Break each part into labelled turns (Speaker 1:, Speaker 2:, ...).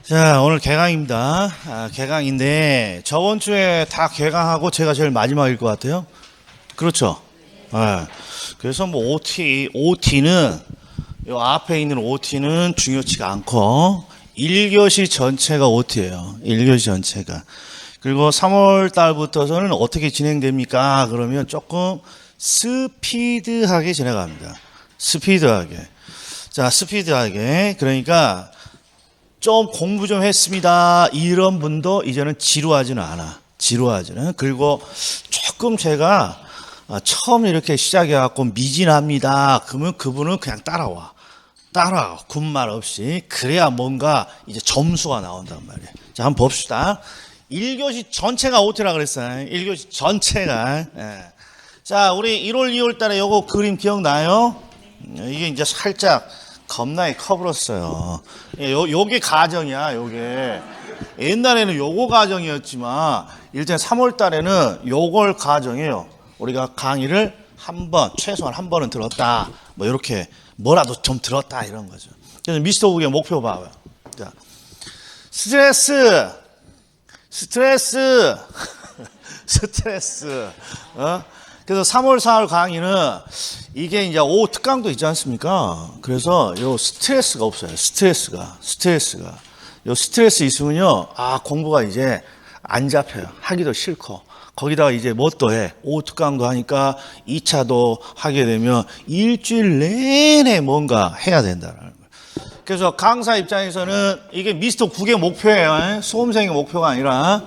Speaker 1: 자, 오늘 개강입니다. 개강인데 저번 주에 다 개강하고 제가 제일 마지막일 것 같아요. 그렇죠? 그래서 뭐 OT는 요 앞에 있는 OT는 중요치가 않고 1교시 전체가 OT예요. 1교시 전체가. 그리고 3월 달부터서는 어떻게 진행됩니까? 그러면 조금 스피드하게 진행합니다. 스피드하게. 자, 스피드하게. 그러니까 좀 공부 좀 했습니다. 이런 분도 이제는 지루하지는 않아. 지루하지는. 그리고 조금 제가 처음 이렇게 시작해갖고 미진합니다. 그러면 그분은 그냥 따라와. 군말 없이. 그래야 뭔가 이제 점수가 나온단 말이에요. 자, 한번 봅시다. 1교시 전체가 OT라 그랬어요. 1교시 전체가. 예. 자, 우리 1월, 2월 달에 요거 그림 기억나요? 이게 이제 살짝 겁나게 커버렸어요. 요게 가정이야, 요게. 옛날에는 요거 가정이었지만, 일단 3월 달에는 요걸 가정이에요. 우리가 강의를 최소한 한 번은 들었다. 뭐, 이렇게, 뭐라도 좀 들었다, 이런 거죠. 그래서 미스터 국의 목표 봐봐요. 자, 스트레스. 그래서 3월, 4월 강의는 이게 이제 오후 특강도 있지 않습니까? 그래서 요 스트레스가 없어요. 스트레스가. 요 스트레스 있으면요. 공부가 이제 안 잡혀요. 하기도 싫고. 거기다가 이제 뭐 또 해. 오후 특강도 하니까 2차도 하게 되면 일주일 내내 뭔가 해야 된다는 거예요. 그래서 강사 입장에서는 이게 미스터 국의 목표예요. 수험생의 목표가 아니라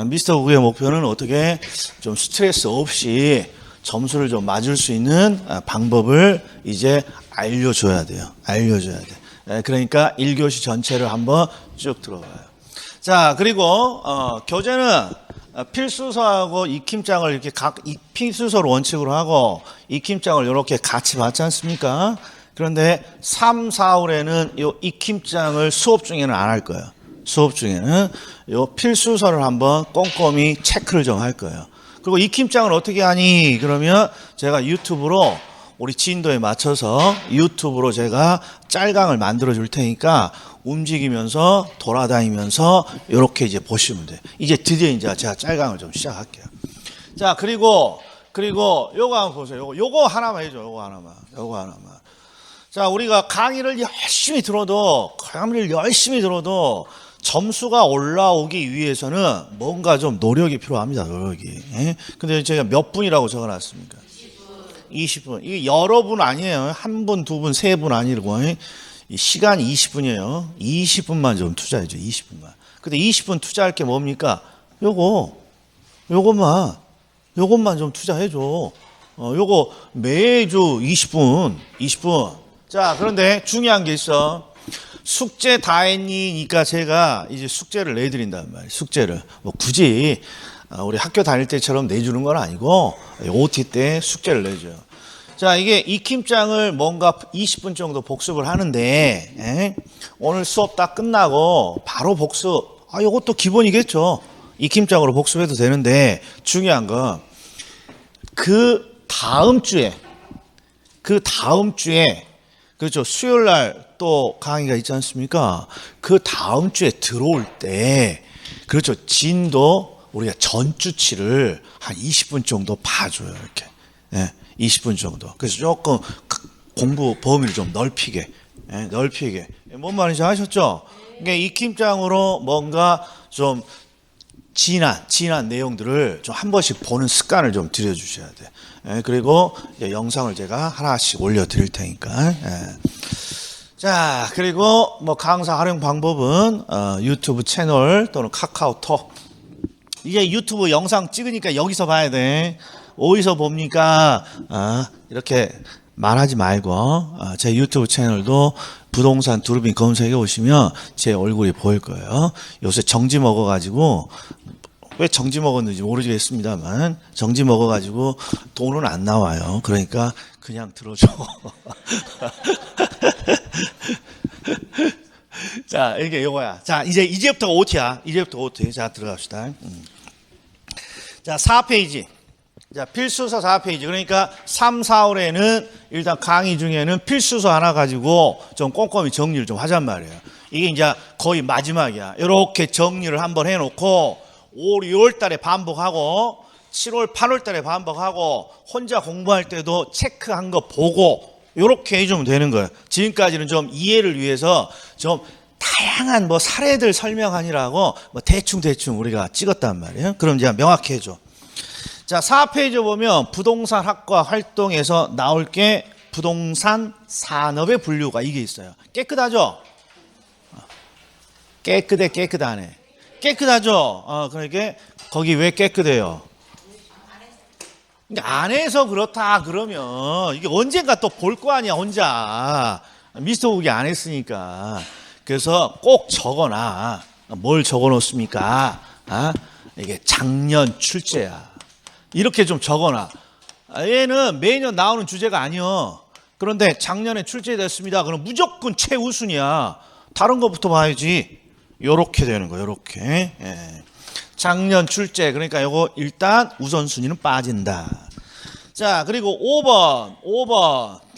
Speaker 1: 미스터 국의 목표는 어떻게 좀 스트레스 없이 점수를 좀 맞을 수 있는 방법을 이제 알려줘야 돼요. 그러니까 1교시 전체를 한번 쭉 들어봐요. 자, 그리고 교재는 필수서하고 익힘장을 이렇게 필수서를 원칙으로 하고 익힘장을 이렇게 같이 받지 않습니까? 그런데 3, 4월에는 이 익힘장을 수업 중에는 안 할 거예요. 수업 중에는 요 필수서를 한번 꼼꼼히 체크를 좀 할 거예요. 그리고 익힘장을 어떻게 하니? 그러면 제가 유튜브로 우리 진도에 맞춰서 유튜브로 제가 짤강을 만들어 줄 테니까 움직이면서 돌아다니면서 이렇게 이제 보시면 돼요. 이제 드디어 이제 제가 짤강을 좀 시작할게요. 자, 그리고 요거 한번 보세요. 요거 하나만 해줘. 요거 하나만. 자, 우리가 강의를 열심히 들어도 점수가 올라오기 위해서는 뭔가 좀 노력이 필요합니다. 노력이. 근데 제가 몇 분이라고 적어놨습니까? 20분. 이게 여러 분 아니에요. 한 분, 두 분, 세 분 아니고. 시간이 20분이에요. 20분만 좀 투자해줘. 20분만. 근데 20분 투자할 게 뭡니까? 요것만 좀 투자해줘. 요거 매주 20분. 자, 그런데 중요한 게 있어. 숙제 다 했니니까 제가 이제 숙제를 내드린단 말이에요. 숙제를. 뭐 굳이 우리 학교 다닐 때처럼 내주는 건 아니고 OT 때 숙제를 내줘요. 자, 이게 익힘장을 뭔가 20분 정도 복습을 하는데 오늘 수업 다 끝나고 바로 복습. 이것도 기본이겠죠. 익힘장으로 복습해도 되는데 중요한 건 그 다음 주에 그렇죠. 수요일 날 또 강의가 있지 않습니까? 그 다음 주에 들어올 때, 그렇죠. 진도 우리가 전주치를 한 20분 정도 봐줘요. 이렇게. 20분 정도. 그래서 조금 공부 범위를 좀 넓히게. 뭔 말인지 아셨죠? 그러니까 익힘장으로 뭔가 좀 진한 내용들을 좀 한 번씩 보는 습관을 좀 들여주셔야 돼. 그리고 영상을 제가 하나씩 올려드릴 테니까. 자, 그리고 뭐 강사 활용 방법은 유튜브 채널 또는 카카오톡. 이게 유튜브 영상 찍으니까 여기서 봐야 돼. 어디서 봅니까? 이렇게 말하지 말고 제 유튜브 채널도 부동산 두루빈 검색해 오시면 제 얼굴이 보일 거예요. 요새 정지 먹어가지고 왜 정지 먹었는지 모르겠습니다만 정지 먹어가지고 돈은 안 나와요. 그러니까 그냥 들어줘. 자, 이게 요거야. 자, 이제부터 OT야. 자, 들어갑시다. 자, 4페이지. 자, 필수서 4페이지. 그러니까 3, 4월에는 일단 강의 중에는 필수서 하나 가지고 좀 꼼꼼히 정리를 좀 하잔 말이에요. 이게 이제 거의 마지막이야. 이렇게 정리를 한번 해놓고 5, 6월 달에 반복하고 7월, 8월 달에 반복하고 혼자 공부할 때도 체크한 거 보고 이렇게 해주면 되는 거예요. 지금까지는 좀 이해를 위해서 좀 다양한 뭐 사례들 설명하느라고 뭐 대충 우리가 찍었단 말이에요. 그럼 이제 명확히 해줘. 자, 4페이지 보면 부동산 학과 활동에서 나올 게 부동산 산업의 분류가 이게 있어요. 깨끗하죠? 깨끗하네. 깨끗하죠? 그러니까 거기 왜 깨끗해요? 안에서 그렇다 그러면 이게 언젠가 또 볼 거 아니야 혼자. 미스터 우기 안 했으니까. 그래서 꼭 적어놔. 뭘 적어놓습니까? 이게 작년 출제야. 이렇게 좀 적어놔. 얘는 매년 나오는 주제가 아니요. 그런데 작년에 출제됐습니다. 그럼 무조건 최우순이야. 다른 거부터 봐야지. 요렇게 되는 거예요. 요렇게. 예. 작년 출제. 그러니까 요거 일단 우선순위는 빠진다. 자, 그리고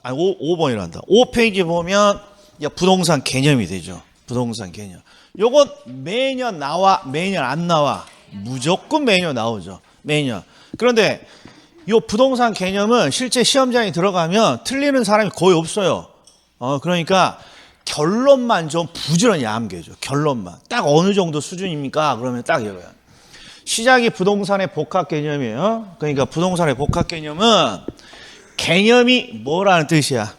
Speaker 1: 5번이란다. 5페이지 보면 부동산 개념이 되죠. 부동산 개념. 요건 매년 나와, 매년 안 나와. 무조건 매년 나오죠. 매년. 그런데 요 부동산 개념은 실제 시험장에 들어가면 틀리는 사람이 거의 없어요. 그러니까 결론만 좀 부지런히 암기해줘. 결론만. 딱 어느 정도 수준입니까? 그러면 딱 이거야. 시작이 부동산의 복합 개념이에요. 그러니까 부동산의 복합 개념은 개념이 뭐라는 뜻이야?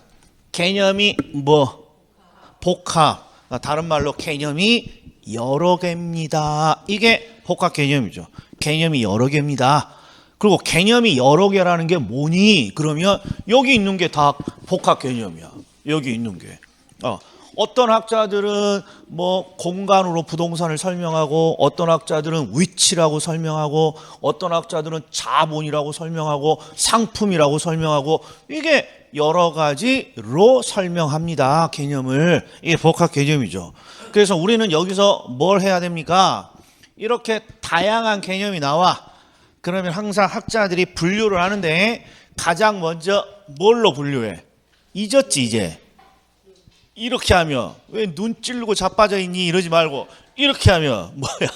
Speaker 1: 개념이 뭐? 복합. 다른 말로 개념이 여러 개입니다. 이게 복합 개념이죠. 개념이 여러 개입니다. 그리고 개념이 여러 개라는 게 뭐니? 그러면 여기 있는 게 다 복합 개념이야. 여기 있는 게. 어떤 학자들은 뭐 공간으로 부동산을 설명하고 어떤 학자들은 위치라고 설명하고 어떤 학자들은 자본이라고 설명하고 상품이라고 설명하고 이게 여러 가지로 설명합니다. 개념을. 이게 복합 개념이죠. 그래서 우리는 여기서 뭘 해야 됩니까? 이렇게 다양한 개념이 나와. 그러면 항상 학자들이 분류를 하는데 가장 먼저 뭘로 분류해? 잊었지 이제. 이렇게 하면 왜 눈 찌르고 자빠져 있니? 이러지 말고 이렇게 하면 뭐야?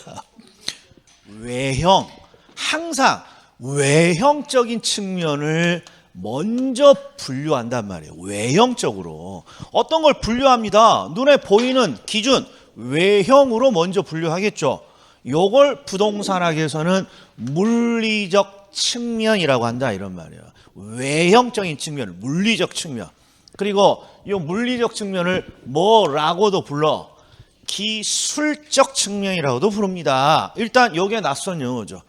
Speaker 1: 외형. 항상 외형적인 측면을 먼저 분류한단 말이에요. 외형적으로. 어떤 걸 분류합니다. 눈에 보이는 기준 외형으로 먼저 분류하겠죠. 요걸 부동산학에서는 물리적 측면이라고 한다 이런 말이에요. 외형적인 측면, 물리적 측면. 그리고 이 물리적 측면을 뭐라고도 불러? 기술적 측면이라고도 부릅니다. 일단 이게 낯선 용어죠.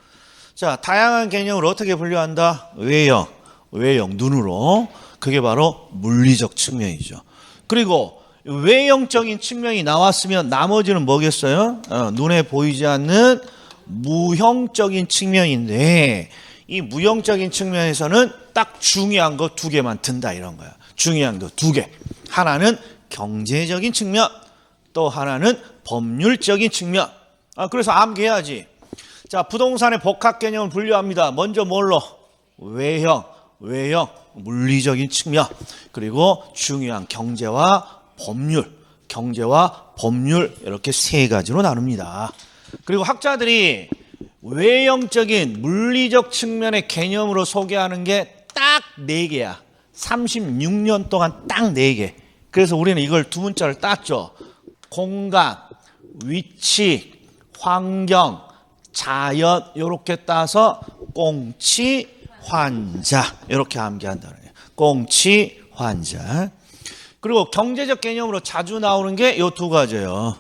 Speaker 1: 자, 다양한 개념을 어떻게 분류한다? 외형, 눈으로. 그게 바로 물리적 측면이죠. 그리고 외형적인 측면이 나왔으면 나머지는 뭐겠어요? 눈에 보이지 않는 무형적인 측면인데 이 무형적인 측면에서는 딱 중요한 거 두 개만 든다 이런 거야. 중요한 거 두 개. 하나는 경제적인 측면, 또 하나는 법률적인 측면. 그래서 암기해야지. 자, 부동산의 복합 개념을 분류합니다. 먼저 뭘로? 외형, 물리적인 측면. 그리고 중요한 경제와 법률 이렇게 세 가지로 나눕니다. 그리고 학자들이 외형적인 물리적 측면의 개념으로 소개하는 게 딱 4개야. 36년 동안 딱 4개. 그래서 우리는 이걸 두 문자를 땄죠. 공간, 위치, 환경, 자연 이렇게 따서 공치, 환자 이렇게 암기한다는 거예요. 공치, 환자. 그리고 경제적 개념으로 자주 나오는 게 이 두 가지예요.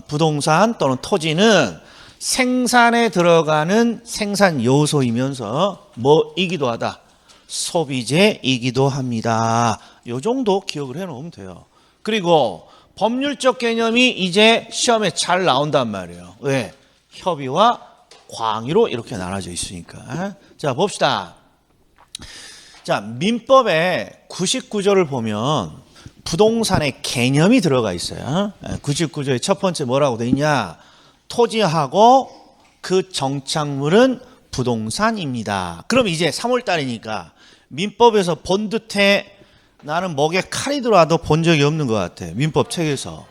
Speaker 1: 부동산 또는 토지는 생산에 들어가는 생산 요소이면서 뭐이기도 하다. 소비재이기도 합니다. 요 정도 기억을 해놓으면 돼요. 그리고 법률적 개념이 이제 시험에 잘 나온단 말이에요. 왜? 협의와 광의로 이렇게 나눠져 있으니까. 자, 봅시다. 자, 민법의 99조를 보면 부동산의 개념이 들어가 있어요. 99조의 첫 번째 뭐라고 돼 있냐? 토지하고 그 정착물은 부동산입니다. 그럼 이제 3월 달이니까 민법에서 본 듯해. 나는 목에 칼이 들어와도 본 적이 없는 것 같아. 민법 책에서.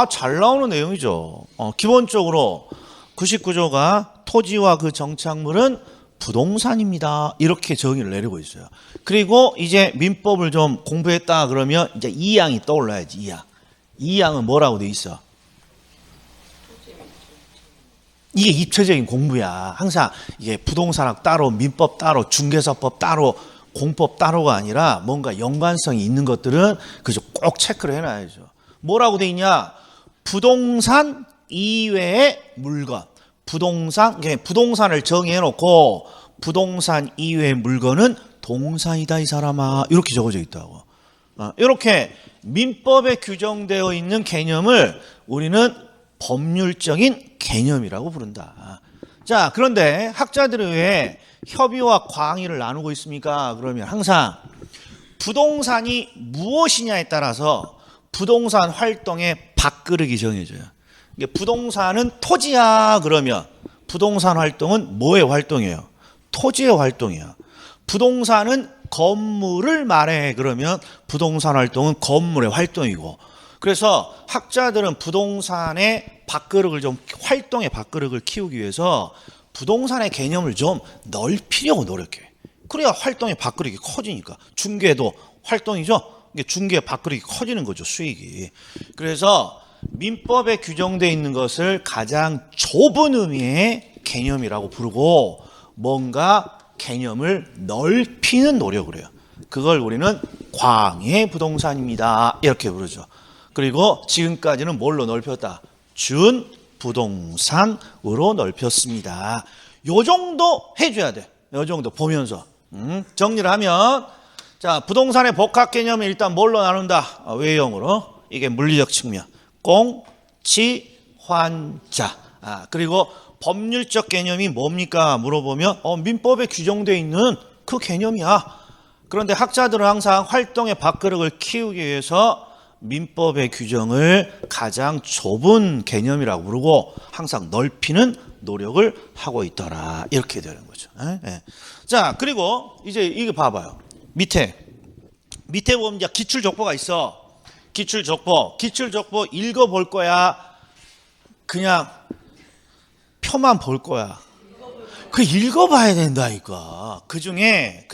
Speaker 1: 잘 나오는 내용이죠. 기본적으로 99조가 토지와 그 정착물은 부동산입니다. 이렇게 정의를 내리고 있어요. 그리고 이제 민법을 좀 공부했다 그러면 이제 2항이 떠올라야지. 2항. 2항은 뭐라고 돼 있어? 이게 입체적인 공부야. 항상 이게 부동산학 따로, 민법 따로, 중개사법 따로, 공법 따로가 아니라 뭔가 연관성이 있는 것들은 그저 꼭 체크를 해놔야죠. 뭐라고 돼 있냐? 부동산 이외의 물건. 부동산을 정해놓고 부동산 이외의 물건은 동산이다 이 사람아. 이렇게 적어져 있다고. 이렇게 민법에 규정되어 있는 개념을 우리는 법률적인 개념이라고 부른다. 자, 그런데 학자들이 왜 협의와 광의를 나누고 있습니까? 그러면 항상 부동산이 무엇이냐에 따라서 부동산 활동의 밥그릇이 정해져요. 부동산은 토지야 그러면 부동산 활동은 뭐의 활동이에요? 토지의 활동이야. 부동산은 건물을 말해 그러면 부동산 활동은 건물의 활동이고, 그래서 학자들은 부동산의 밥그릇을 좀 활동의 밥그릇을 키우기 위해서 부동산의 개념을 좀 넓히려고 노력해. 그래야 활동의 밥그릇이 커지니까. 중개도 활동이죠. 중개의 밥그릇이 커지는 거죠, 수익이. 그래서 민법에 규정되어 있는 것을 가장 좁은 의미의 개념이라고 부르고 뭔가 개념을 넓히는 노력을 해요. 그걸 우리는 광의 부동산입니다. 이렇게 부르죠. 그리고 지금까지는 뭘로 넓혔다? 준 부동산으로 넓혔습니다. 요 정도 해줘야 돼. 요 정도 보면서. 정리를 하면, 자, 부동산의 복합 개념을 일단 뭘로 나눈다? 외형으로. 이게 물리적 측면. 공, 치, 환, 자. 그리고 법률적 개념이 뭡니까? 물어보면, 민법에 규정되어 있는 그 개념이야. 그런데 학자들은 항상 활동의 밥그릇을 키우기 위해서 민법의 규정을 가장 좁은 개념이라고 부르고 항상 넓히는 노력을 하고 있더라. 이렇게 되는 거죠. 자, 그리고 이제 이거 봐봐요. 밑에 보면 이제 기출족보가 있어. 기출족보 읽어볼 거야? 그냥 표만 볼 거야? 그 읽어봐야 된다니까. 그 중에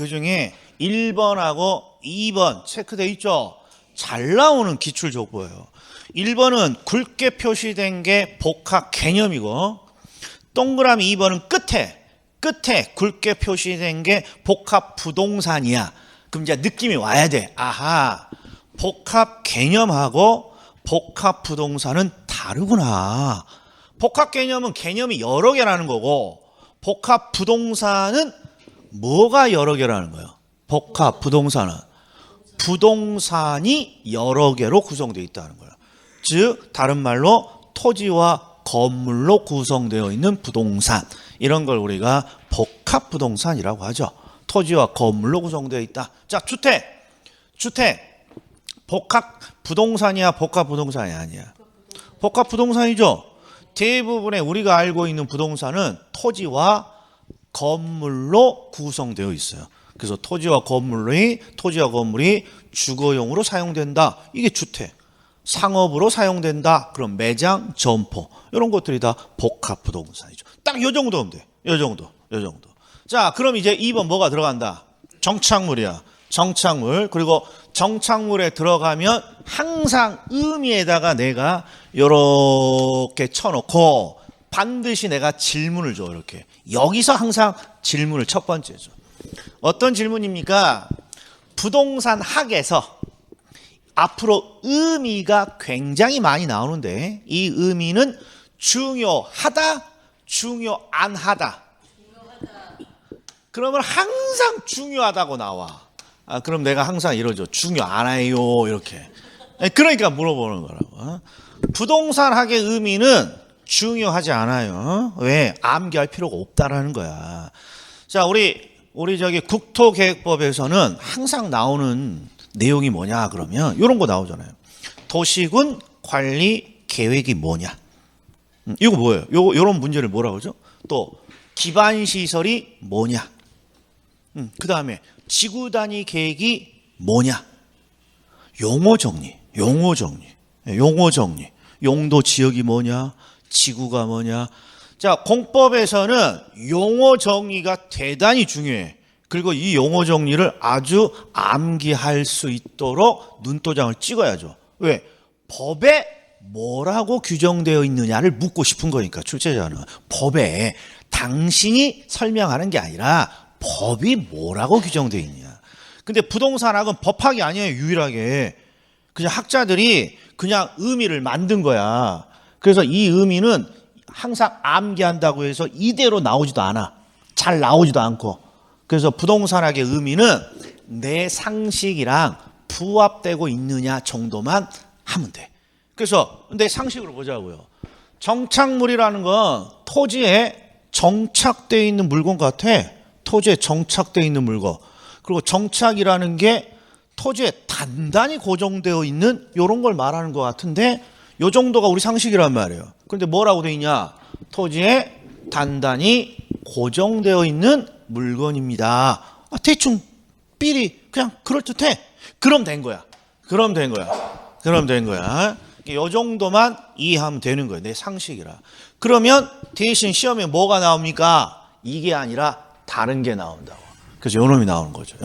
Speaker 1: 1번하고 2번 체크돼 있죠? 잘 나오는 기출족보예요. 1번은 굵게 표시된 게 복합 개념이고, 동그라미 2번은 끝에 굵게 표시된 게 복합 부동산이야. 그럼 이제 느낌이 와야 돼. 아하, 복합 개념하고 복합 부동산은 다르구나. 복합 개념은 개념이 여러 개라는 거고, 복합 부동산은 뭐가 여러 개라는 거예요? 복합 부동산은 부동산이 여러 개로 구성되어 있다는 거예요. 즉 다른 말로 토지와 건물로 구성되어 있는 부동산, 이런 걸 우리가 복합 부동산이라고 하죠. 토지와 건물로 구성되어 있다. 자, 주택 복합 부동산이야, 복합 부동산이 아니야? 복합 부동산이죠. 대부분의 우리가 알고 있는 부동산은 토지와 건물로 구성되어 있어요. 그래서 토지와 건물이 주거용으로 사용된다. 이게 주택. 상업으로 사용된다. 그럼 매장, 점포, 이런 것들이 다 복합 부동산이죠. 딱 요 정도면 돼. 요 정도. 자, 그럼 이제 2번 뭐가 들어간다? 정착물이야. 정착물. 그리고 정착물에 들어가면 항상 의미에다가 내가 요렇게 쳐놓고 반드시 내가 질문을 줘. 이렇게. 여기서 항상 질문을 첫 번째 줘. 어떤 질문입니까? 부동산 학에서 앞으로 의미가 굉장히 많이 나오는데, 이 의미는 중요하다, 중요 안 하다. 그러면 항상 중요하다고 나와. 그럼 내가 항상 이러죠. 중요 안 해요. 이렇게. 그러니까 물어보는 거라고. 부동산 학의 의미는 중요하지 않아요. 왜? 암기할 필요가 없다라는 거야. 자, 우리 국토계획법에서는 항상 나오는 내용이 뭐냐 그러면 이런 거 나오잖아요. 도시군 관리 계획이 뭐냐? 이거 뭐예요? 요런 문제를 뭐라고 하죠? 또 기반 시설이 뭐냐? 그 다음에 지구 단위 계획이 뭐냐? 용어 정리. 용도 지역이 뭐냐? 지구가 뭐냐? 자, 공법에서는 용어 정리가 대단히 중요해. 그리고 이 용어 정리를 아주 암기할 수 있도록 눈도장을 찍어야죠. 왜? 법에 뭐라고 규정되어 있느냐를 묻고 싶은 거니까, 출제자는. 법에 당신이 설명하는 게 아니라 법이 뭐라고 규정되어 있느냐. 근데 부동산학은 법학이 아니에요, 유일하게. 그냥 학자들이 그냥 의미를 만든 거야. 그래서 이 의미는 항상 암기한다고 해서 이대로 나오지도 않아. 잘 나오지도 않고. 그래서 부동산학의 의미는 내 상식이랑 부합되고 있느냐 정도만 하면 돼. 그래서 내 상식으로 보자고요. 정착물이라는 건 토지에 정착되어 있는 물건 같아. 토지에 정착되어 있는 물건. 그리고 정착이라는 게 토지에 단단히 고정되어 있는 이런 걸 말하는 것 같은데 이 정도가 우리 상식이란 말이에요. 그런데 뭐라고 되어 있냐? 토지에 단단히 고정되어 있는 물건입니다. 대충 삘이 그냥 그럴듯해. 그럼 된 거야. 이 정도만 이해하면 되는 거예요. 내 상식이라. 그러면 대신 시험에 뭐가 나옵니까? 이게 아니라 다른 게 나온다고. 그래서 요놈이 나오는 거죠.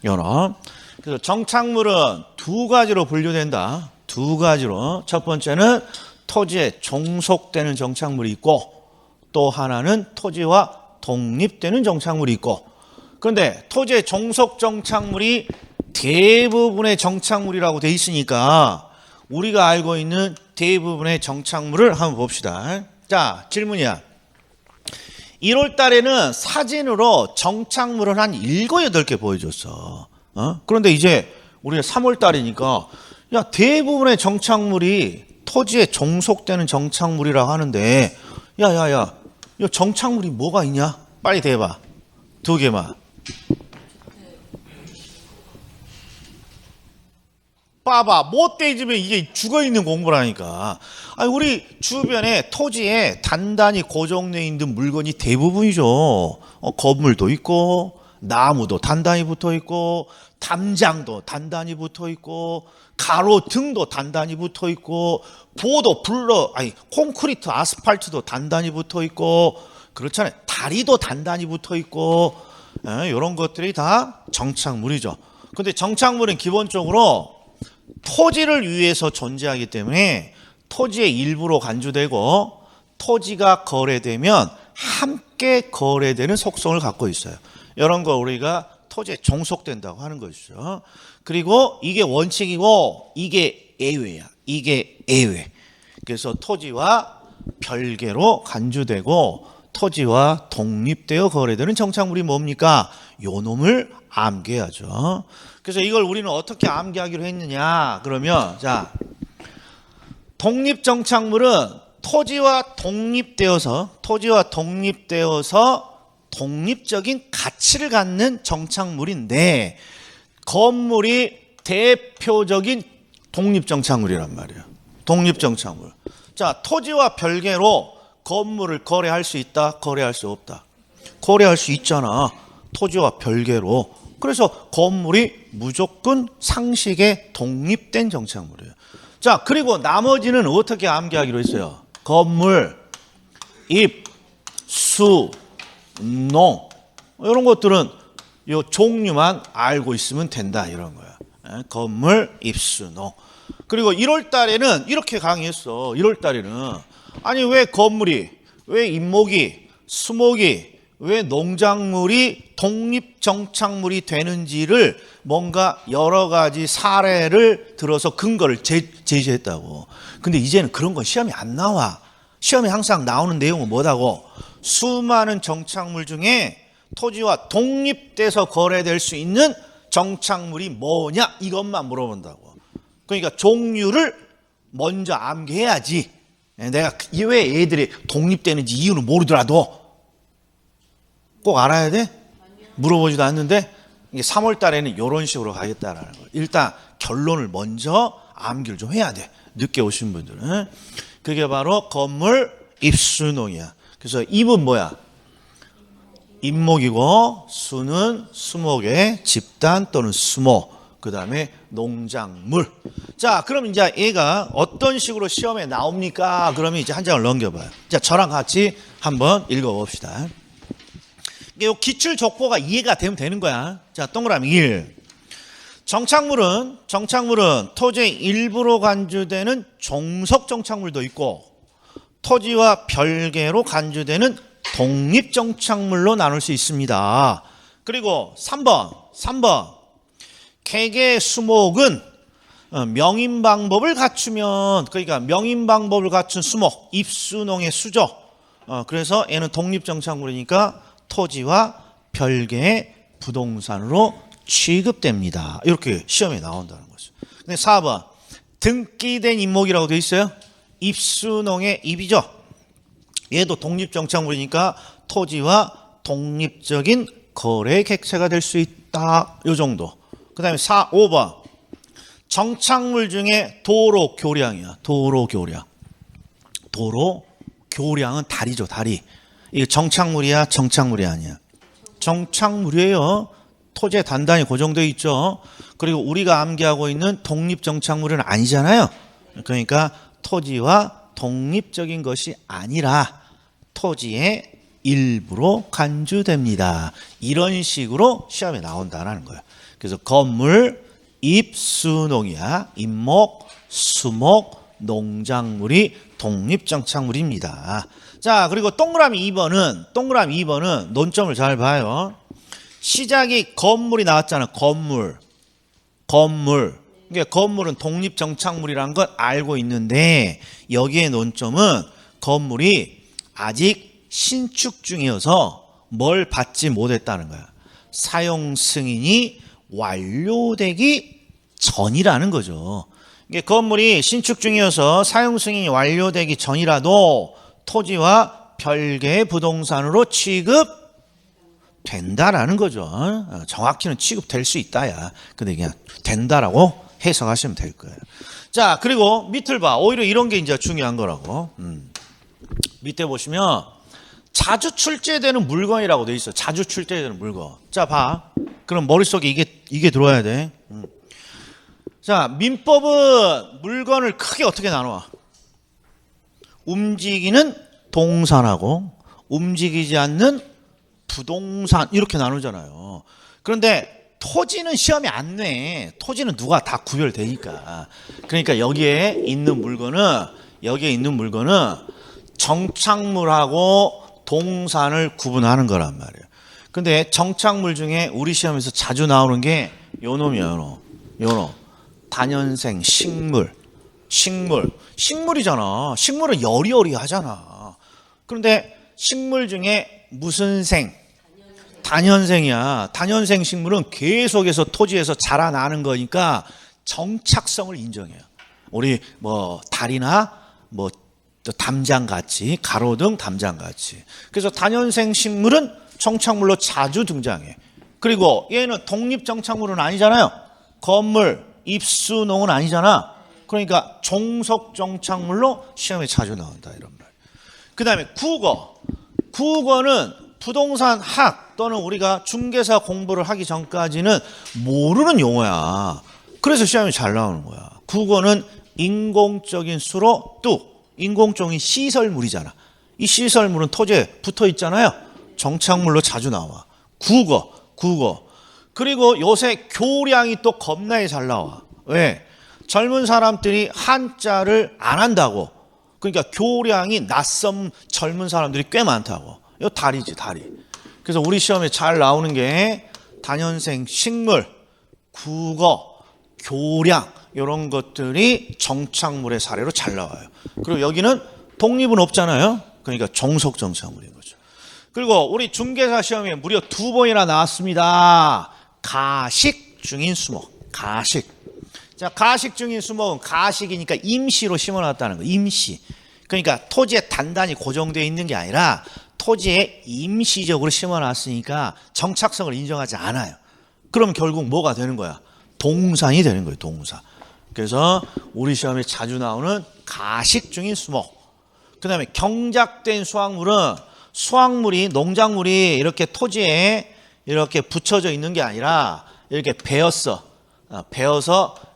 Speaker 1: 요놈. 그래서 정착물은 두 가지로 분류된다. 두 가지로. 첫 번째는 토지에 종속되는 정착물이 있고 또 하나는 토지와 독립되는 정착물이 있고. 그런데 토지의 종속 정착물이 대부분의 정착물이라고 돼 있으니까 우리가 알고 있는 대부분의 정착물을 한번 봅시다. 자, 질문이야. 1월 달에는 사진으로 정착물을 한 7, 8개 보여줬어. 그런데 이제 우리가 3월 달이니까 야, 대부분의 정착물이 토지에 종속되는 정착물이라고 하는데 야야야, 이 정착물이 뭐가 있냐? 빨리 대봐. 2개만. 봐봐. 못 대지면 이게 죽어있는 공부라니까. 아니, 우리 주변에 토지에 단단히 고정되어 있는 물건이 대부분이죠. 건물도 있고 나무도 단단히 붙어있고 담장도 단단히 붙어있고 가로등도 단단히 붙어있고 보도 블러 아니 콘크리트 아스팔트도 단단히 붙어있고 그렇잖아요. 다리도 단단히 붙어있고 이런 것들이 다 정착물이죠. 근데 정착물은 기본적으로 토지를 위해서 존재하기 때문에 토지의 일부로 간주되고 토지가 거래되면 함께 거래되는 속성을 갖고 있어요. 이런 거 우리가 토지에 종속된다고 하는 것이죠. 그리고 이게 원칙이고 이게 예외야. 이게 예외. 그래서 토지와 별개로 간주되고 토지와 독립되어 거래되는 정착물이 뭡니까? 요 놈을 암기해야죠. 그래서 이걸 우리는 어떻게 암기하기로 했느냐? 그러면 자, 독립정착물은 토지와 독립되어서 독립적인 가치를 갖는 정착물인데 건물이 대표적인 독립정착물이란 말이에요. 독립정착물. 자, 토지와 별개로 건물을 거래할 수 있다? 거래할 수 없다? 거래할 수 있잖아. 토지와 별개로. 그래서 건물이 무조건 상식에 독립된 정착물이에요. 자, 그리고 나머지는 어떻게 암기하기로 했어요? 건물, 입, 수, 농 이런 것들은 요 종류만 알고 있으면 된다 이런 거야. 건물, 입수, 농. 그리고 1월 달에는 이렇게 강의했어. 1월 달에는 아니 왜 건물이, 왜 잎목이, 수목이, 왜 농작물이 독립정착물이 되는지를 뭔가 여러 가지 사례를 들어서 근거를 제시했다고. 근데 이제는 그런 건 시험에 안 나와. 시험에 항상 나오는 내용은 뭐다고? 수많은 정착물 중에 토지와 독립돼서 거래될 수 있는 정착물이 뭐냐? 이것만 물어본다고. 그러니까 종류를 먼저 암기해야지. 내가 왜 애들이 독립되는지 이유는 모르더라도 꼭 알아야 돼? 물어보지도 않는데 이게 3월 달에는 이런 식으로 가겠다라는 거예요. 일단 결론을 먼저 암기를 좀 해야 돼. 늦게 오신 분들은. 그게 바로 건물 입수농이야. 그래서 입은 뭐야? 임목이고 수는 수목의 집단 또는 수목, 그 다음에 농작물. 자, 그럼 이제 얘가 어떤 식으로 시험에 나옵니까? 그러면 이제 한 장을 넘겨봐요. 자, 저랑 같이 한번 읽어봅시다. 이게 기출 족보가 이해가 되면 되는 거야. 자, 동그라미 1. 정착물은 토지의 일부로 간주되는 종속 정착물도 있고 토지와 별개로 간주되는 독립 정착물로 나눌 수 있습니다. 그리고 3번 개개 수목은 명인 방법을 갖추면, 그러니까 명인 방법을 갖춘 수목, 입수농의 수죠. 그래서 얘는 독립 정착물이니까 토지와 별개의 부동산으로 취급됩니다. 이렇게 시험에 나온다는 거죠. 근데 4번 등기된 임목이라고 되어 있어요. 입수농의 입이죠. 얘도 독립정착물이니까 토지와 독립적인 거래 객체가 될 수 있다. 요 정도. 그 다음에 5번 정착물 중에 도로 교량이야. 도로 교량은 다리죠. 다리. 이게 정착물이야, 정착물이 아니야? 정착물이에요. 토지에 단단히 고정되어 있죠. 그리고 우리가 암기하고 있는 독립정착물은 아니잖아요. 그러니까 토지와 독립적인 것이 아니라 토지의 일부로 간주됩니다. 이런 식으로 시험에 나온다는 거예요. 그래서 건물, 입수농이야. 임목, 수목, 농작물이 독립정착물입니다. 자, 그리고 동그라미 2번은 논점을 잘 봐요. 시작이 건물이 나왔잖아. 건물. 그러니까 건물은 독립정착물이라는 건 알고 있는데 여기에 논점은 건물이 아직 신축 중이어서 뭘 받지 못했다는 거야. 사용 승인이 완료되기 전이라는 거죠. 그러니까 건물이 신축 중이어서 사용 승인이 완료되기 전이라도 토지와 별개의 부동산으로 취급된다라는 거죠. 정확히는 취급될 수 있다야. 근데 그냥 된다라고 해석하시면 될 거예요. 자, 그리고 밑을 봐. 오히려 이런 게 이제 중요한 거라고. 밑에 보시면 자주 출제되는 물건이라고 돼 있어. 자주 출제되는 물건. 자, 봐. 그럼 머릿속에 이게 들어와야 돼. 자, 민법은 물건을 크게 어떻게 나눠? 움직이는 동산하고 움직이지 않는 부동산 이렇게 나누잖아요. 그런데 토지는 시험에 안 내. 토지는 누가 다 구별되니까. 그러니까 여기에 있는 물건은 정착물하고 동산을 구분하는 거란 말이에요. 근데 정착물 중에 우리 시험에서 자주 나오는 게 요 놈이야. 요 단연생 식물이잖아. 식물은 여리여리하잖아. 그런데 식물 중에 무슨 생? 단연생이야. 단연생 식물은 계속해서 토지에서 자라나는 거니까 정착성을 인정해요. 우리 뭐 다리나 뭐 담장같이, 가로등 담장같이. 그래서 단연생 식물은 정착물로 자주 등장해. 그리고 얘는 독립정착물은 아니잖아요. 건물, 입수농은 아니잖아. 그러니까 종속정착물로 시험에 자주 나온다 이런 말. 그 다음에 국어는 부동산 학 또는 우리가 중개사 공부를 하기 전까지는 모르는 용어야. 그래서 시험에 잘 나오는 거야. 국어는 인공적인 수로 인공적인 시설물이잖아. 이 시설물은 토지에 붙어 있잖아요. 정착물로 자주 나와. 국어. 그리고 요새 교량이 또 겁나게 잘 나와. 왜? 젊은 사람들이 한자를 안 한다고. 그러니까 교량이 낯선 젊은 사람들이 꽤 많다고. 이거 다리지, 다리. 그래서 우리 시험에 잘 나오는 게 단연생 식물, 국어, 교량 이런 것들이 정착물의 사례로 잘 나와요. 그리고 여기는 독립은 없잖아요. 그러니까 종속 정착물인 거죠. 그리고 우리 중개사 시험에 무려 2번이나 나왔습니다. 가식 중인 수목. 가식. 자, 가식 중인 수목은 가식이니까 임시로 심어놨다는 거예요. 임시. 그러니까 토지에 단단히 고정되어 있는 게 아니라 토지에 임시적으로 심어놨으니까 정착성을 인정하지 않아요. 그럼 결국 뭐가 되는 거야? 동산이 되는 거예요. 동산. 그래서 우리 시험에 자주 나오는 가식 중인 수목. 그 다음에 경작된 수확물은 수확물이, 농작물이 이렇게 토지에 이렇게 붙여져 있는 게 아니라 이렇게 베어서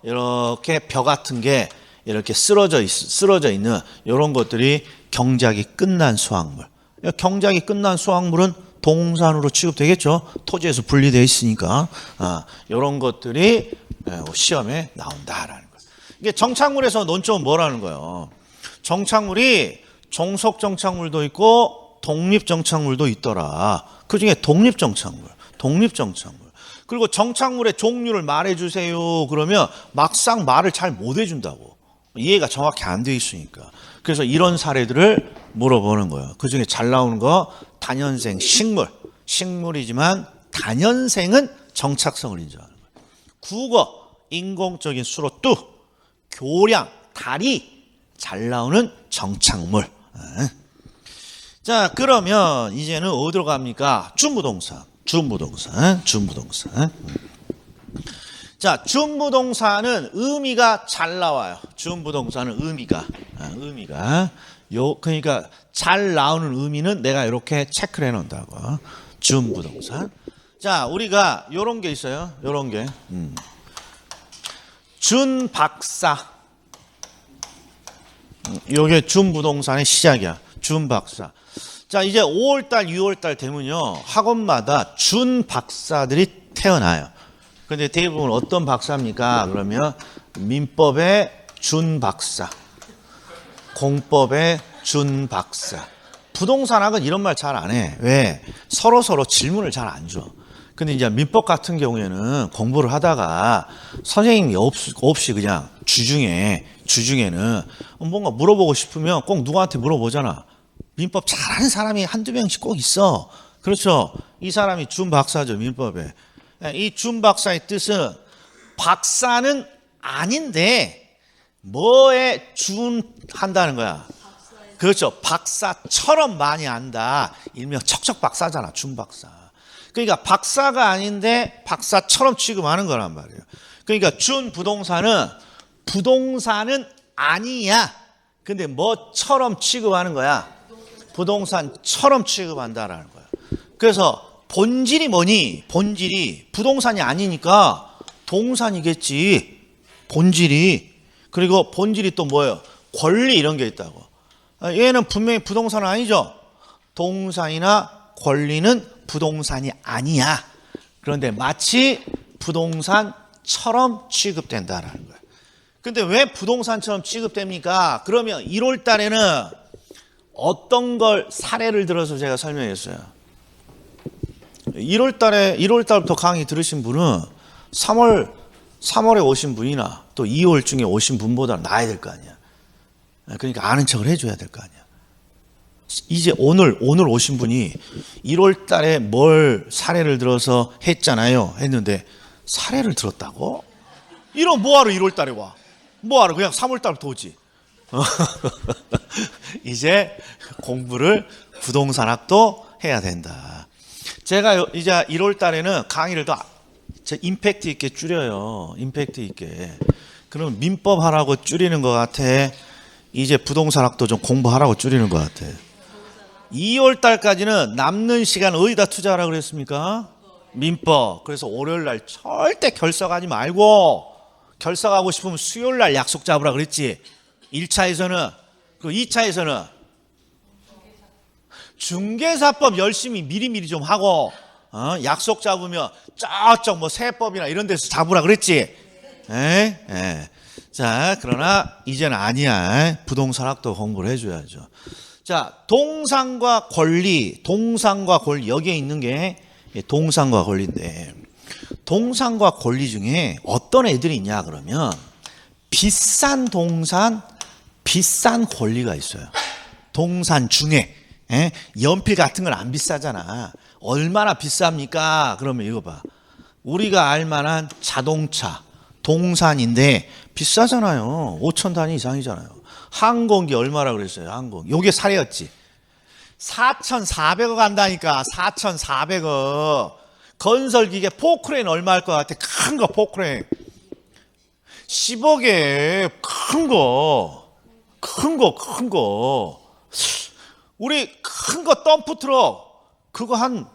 Speaker 1: 이렇게 벼 같은 게 이렇게 쓰러져 있는 이런 것들이 경작이 끝난 수확물. 경작이 끝난 수확물은 동산으로 취급되겠죠. 토지에서 분리되어 있으니까. 이런 것들이 시험에 나온다라는 거예요. 이게 정착물에서 논점은 뭐라는 거예요? 정착물이 종속 정착물도 있고 독립 정착물도 있더라. 그중에 독립 정착물. 그리고 정착물의 종류를 말해주세요. 그러면 막상 말을 잘 못 해준다고. 이해가 정확히 안 돼 있으니까. 그래서 이런 사례들을 물어보는 거예요. 그중에 잘 나오는 거 단연생 식물이지만 단연생은 정착성을 인정하는 거예요. 국어 인공적인 수로 뚜 교량 다리 잘 나오는 정착물. 자, 그러면 이제는 어디로 갑니까? 준부동사. 자, 준부동사는 의미가 잘 나와요. 준부동사는 의미가 그러니까 잘 나오는 의미는 내가 이렇게 체크를 해 놓는다고. 준부동사. 자, 우리가 요런 게 있어요. 요런 게. 준박사. 요게 준부동산의 시작이야. 준박사. 자, 이제 5월달, 6월달 되면요. 학원마다 준박사들이 태어나요. 근데 대부분 어떤 박사입니까? 그러면 민법의 준박사, 공법의 준박사. 부동산학은 이런 말 잘 안 해. 왜? 서로 질문을 잘 안 줘. 근데 이제 민법 같은 경우에는 공부를 하다가 선생님이 없이 그냥 주중에는 뭔가 물어보고 싶으면 꼭 누구한테 물어보잖아. 민법 잘하는 사람이 한두 명씩 꼭 있어. 그렇죠? 이 사람이 준박사죠, 민법에. 이 준박사의 뜻은 박사는 아닌데 뭐에 준한다는 거야. 그렇죠. 박사처럼 많이 안다. 일명 척척박사잖아. 준박사. 그러니까 박사가 아닌데 박사처럼 취급하는 거란 말이에요. 그러니까 준부동사는 부동산은 아니야. 근데 뭐처럼 취급하는 거야? 부동산처럼 취급한다라는 거야. 그래서 본질이 뭐니? 본질이 부동산이 아니니까 동산이겠지. 본질이. 그리고 본질이 또 뭐예요? 권리 이런 게 있다고. 얘는 분명히 부동산은 아니죠. 동산이나 권리는 부동산이 아니야. 그런데 마치 부동산처럼 취급된다라는 거예요. 근데 왜 부동산처럼 취급됩니까? 그러면 1월 달에는 어떤 걸 사례를 들어서 제가 설명했어요. 1월 달부터 강의 들으신 분은 3월에 오신 분이나 또 2월 중에 오신 분보다 나아야 될 거 아니야. 그러니까 아는 척을 해줘야 될 거 아니야. 이제 오늘 오신 분이 1월 달에 뭘 사례를 들어서 했잖아요. 했는데 사례를 들었다고? 이런 뭐하러 1월 달에 와? 뭐하러 그냥 3월 달부터 오지. 이제 공부를 부동산학도 해야 된다. 제가 이제 1월 달에는 강의를 더 임팩트 있게 줄여요. 임팩트 있게. 그럼 민법 하라고 줄이는 것 같아. 이제 부동산학도 좀 공부하라고 줄이는 것 같아. 2월 달까지는 남는 시간 어디다 투자하라고 그랬습니까? 민법. 그래서 월요일 날 절대 결석하지 말고 결석하고 싶으면 수요일 날 약속 잡으라 그랬지. 1차에서는. 그리고 2차에서는 중개사법 열심히 미리미리 좀 하고 약속 잡으면 저쪽 뭐 세법이나 이런 데서 잡으라 그랬지. 자, 그러나 이제는 아니야. 부동산학도 공부를 해줘야죠. 자, 동산과 권리 여기에 있는 게 동산과 권리인데 동산과 권리 중에 어떤 애들이 있냐 그러면 비싼 동산, 비싼 권리가 있어요. 동산 중에 연필 같은 건 안 비싸잖아. 얼마나 비쌉니까? 그러면 이거 봐. 우리가 알만한 자동차 동산인데 비싸잖아요. 5천 단위 이상이잖아요. 항공기 얼마라 그랬어요? 항공. 요게 사례였지. 4,400억 한다니까. 4,400억. 건설기계 포크레인 얼마 할 것 같아? 큰 거 포크레인. 10억에 큰 거. 우리 큰 거 덤프 트럭 그거 한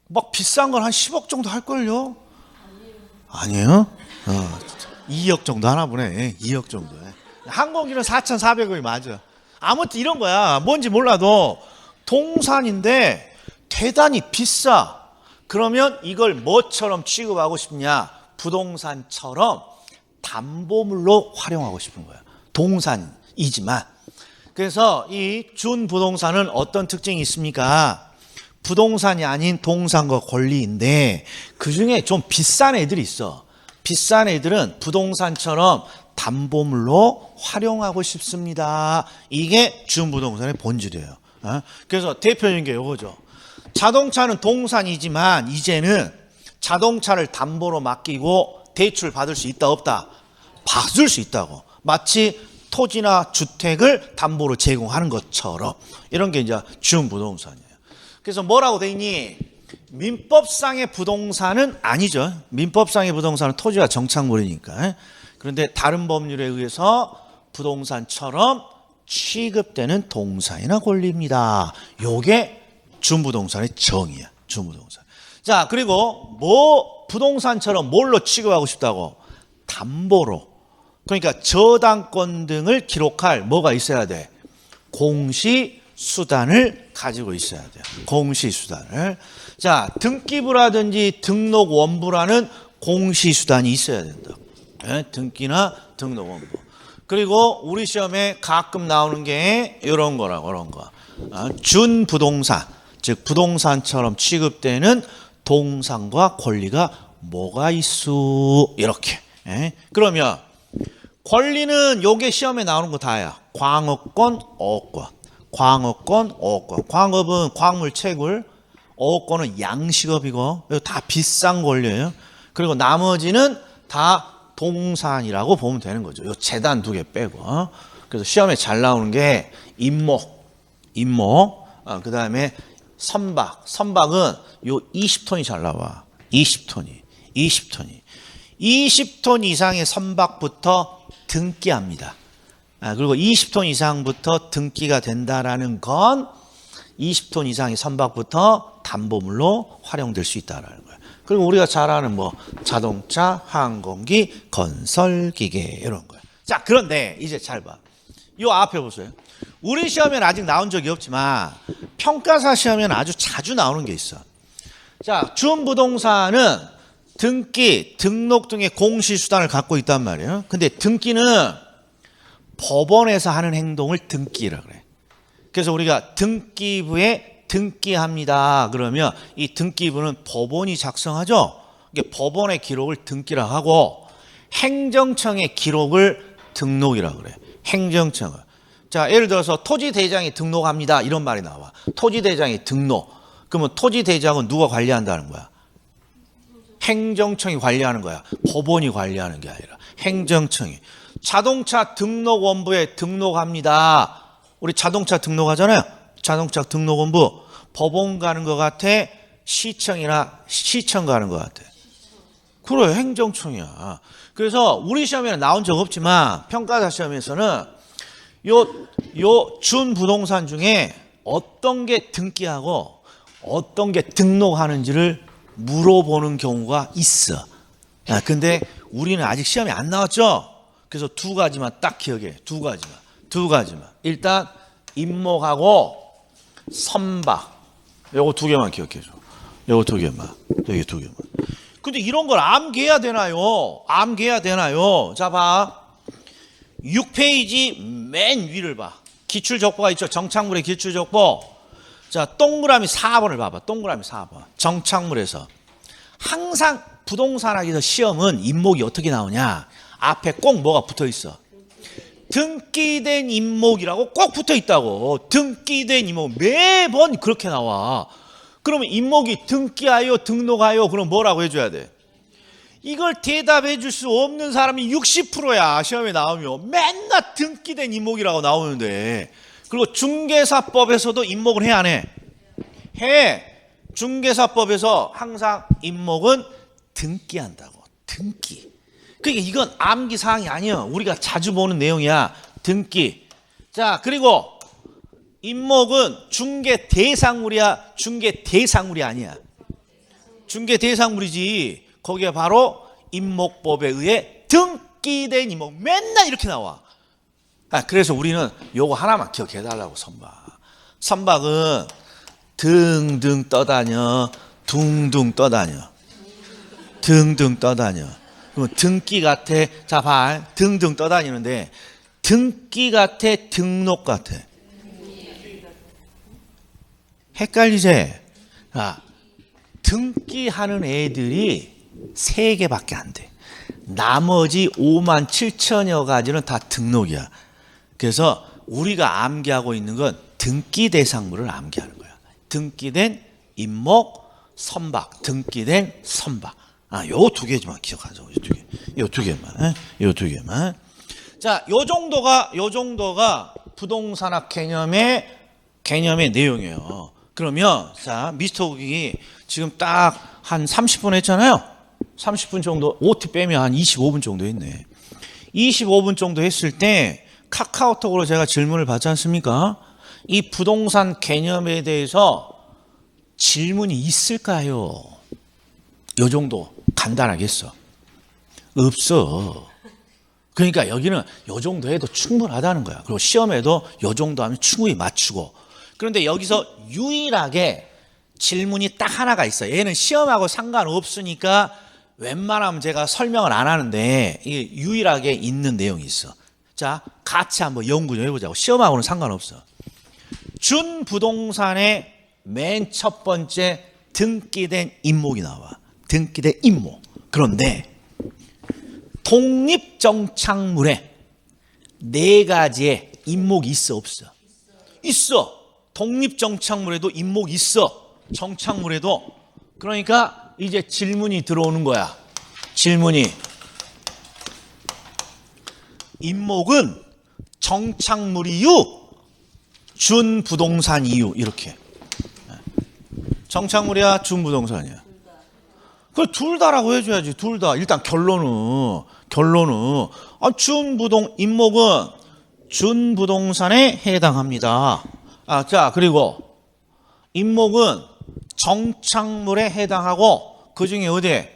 Speaker 1: 막 비싼 건 한 10억 정도 할걸요? 아니에요? 2억 정도 하나 보네. 2억 정도. 항공기는 4,400억이 맞아. 아무튼 이런 거야. 뭔지 몰라도 동산인데 대단히 비싸. 그러면 이걸 뭐처럼 취급하고 싶냐? 부동산처럼 담보물로 활용하고 싶은 거야. 동산이지만. 그래서 이 준부동산은 어떤 특징이 있습니까? 부동산이 아닌 동산과 권리인데 그중에 좀 비싼 애들이 있어. 비싼 애들은 부동산처럼 담보물로 활용하고 싶습니다. 이게 준부동산의 본질이에요. 그래서 대표적인 게 이거죠. 자동차는 동산이지만 이제는 자동차를 담보로 맡기고 대출 받을 수 있다 없다? 받을 수 있다고. 마치 토지나 주택을 담보로 제공하는 것처럼 이런 게 이제 준부동산이에요. 그래서 뭐라고 돼 있니? 민법상의 부동산은 아니죠. 민법상의 부동산은 토지와 정착물이니까. 그런데 다른 법률에 의해서 부동산처럼 취급되는 동산이나 권리입니다. 요게 준부동산의 정의야. 준부동산. 자, 그리고 뭐 부동산처럼 뭘로 취급하고 싶다고? 담보로. 그러니까 저당권 등을 기록할 뭐가 있어야 돼? 공시수단을 가지고 있어야 돼요. 공시수단을. 자, 등기부라든지 등록원부라는 공시수단이 있어야 된다. 등기나 등록원부. 그리고 우리 시험에 가끔 나오는 게 이런 거라고, 이런 거. 준부동산, 즉 부동산처럼 취급되는 동산과 권리가 뭐가 있수? 이렇게. 그러면 권리는 요게 시험에 나오는 거 다야. 광업권, 어업권. 광업권, 어업권. 광업은 광물 채굴, 어업권은 양식업이고 이거 다 비싼 권리예요. 그리고 나머지는 다 동산이라고 보면 되는 거죠. 요 재단 2개 빼고. 그래서 시험에 잘 나오는 게 임목, 그 다음에 선박은 요 20톤이 잘 나와. 20톤이. 20톤 이상의 선박부터 등기합니다. 그리고 20톤 이상부터 등기가 된다라는 건 20톤 이상의 선박부터 담보물로 활용될 수 있다라는 거예요. 그리고 우리가 잘 아는 뭐 자동차, 항공기, 건설기계 이런 거예요. 자, 그런데 이제 잘 봐. 요 앞에 보세요. 우리 시험에는 아직 나온 적이 없지만 평가사 시험에는 아주 자주 나오는 게 있어. 자, 준부동산은 등기, 등록 등의 공시수단을 갖고 있단 말이에요. 근데 등기는 법원에서 하는 행동을 등기라 그래. 그래서 우리가 등기부에 등기합니다. 그러면 이 등기부는 법원이 작성하죠. 이게 법원의 기록을 등기라 하고 행정청의 기록을 등록이라 그래. 행정청을. 자, 예를 들어서 토지대장이 등록합니다. 이런 말이 나와. 토지대장이 등록. 그러면 토지대장은 누가 관리한다는 거야? 행정청이 관리하는 거야. 법원이 관리하는 게 아니라 행정청이. 자동차 등록원부에 등록합니다. 우리 자동차 등록하잖아요. 자동차 등록원부. 법원 가는 것 같아? 시청이나 시청 가는 것 같아? 그래, 행정청이야. 그래서 우리 시험에는 나온 적 없지만 평가사 시험에서는 요 준부동산 중에 어떤 게 등기하고 어떤 게 등록하는지를 물어보는 경우가 있어. 근데 우리는 아직 시험이 안 나왔죠? 그래서 2가지만 딱 기억해. 2가지만. 일단 임목하고 선박. 요거 2개만 기억해줘. 요거 2개만. 여기 2개만. 근데 이런 걸 암기해야 되나요? 자, 봐. 6페이지 맨 위를 봐. 기출족보가 있죠. 정착물의 기출족보. 자, 동그라미 4번을 봐봐. 동그라미 4번. 정착물에서. 항상 부동산학에서 시험은 임목이 어떻게 나오냐. 앞에 꼭 뭐가 붙어 있어. 등기된 임목이라고 꼭 붙어 있다고. 등기된 임목. 매번 그렇게 나와. 그러면 임목이 등기하여 등록하여 그럼 뭐라고 해줘야 돼? 이걸 대답해 줄 수 없는 사람이 60%야. 시험에 나오면 맨날 등기된 임목이라고 나오는데. 그리고 중개사법에서도 임목을 해 안 해? 해. 중개사법에서 항상 임목은 등기한다고. 등기. 그러니까 이건 암기 사항이 아니야. 우리가 자주 보는 내용이야. 등기. 자, 그리고 임목은 중개 대상물이야, 중개 대상물이 아니야? 중개 대상물이지. 거기에 바로 임목법에 의해 등기된 임목. 맨날 이렇게 나와. 그래서 우리는 요거 하나만 기억해 달라고. 선박. 선박은 등등 떠다녀, 둥둥 떠다녀, 등등 떠다녀. 그러면 등기 같아. 자, 봐. 등등 떠다니는데 등기 같아, 등록 같아? 헷갈리지? 등기하는 애들이 3개밖에 안 돼. 나머지 5만 7천여 가지는 다 등록이야. 그래서 우리가 암기하고 있는 건 등기 대상물을 암기하는 거야. 등기된 임목, 선박, 등기된 선박. 요 2개만 기억하자. 요 두 개만. 자, 요 정도가 부동산학 개념의 내용이에요. 그러면 자, 미스터 국이 지금 딱 한 30분 했잖아요. 30분 정도, OT 빼면 한 25분 정도 했네. 25분 정도 했을 때 카카오톡으로 제가 질문을 받지 않습니까? 이 부동산 개념에 대해서 질문이 있을까요? 요 정도 간단하게 했어. 없어. 그러니까 여기는 요 정도 해도 충분하다는 거야. 그리고 시험에도 요 정도 하면 충분히 맞추고. 그런데 여기서 유일하게 질문이 딱 하나가 있어요. 얘는 시험하고 상관없으니까 웬만하면 제가 설명을 안 하는데 이게 유일하게 있는 내용이 있어. 자, 같이 한번 연구 좀 해보자고. 시험하고는 상관없어. 준부동산의 맨 첫 번째 등기된 임목이 나와. 등기된 임목. 그런데 독립정착물에 4가지의 임목이 있어, 없어? 있어. 독립정착물에도 임목이 있어. 정착물에도. 그러니까 이제 질문이 들어오는 거야. 질문이. 임목은 정착물이유, 준부동산이유. 이렇게. 정착물이야, 준부동산이야? 그래, 둘 다라고 해줘야지. 둘 다. 일단 결론은 임목은 준부동산에 해당합니다. 자, 그리고 임목은 정착물에 해당하고 그중에 어디?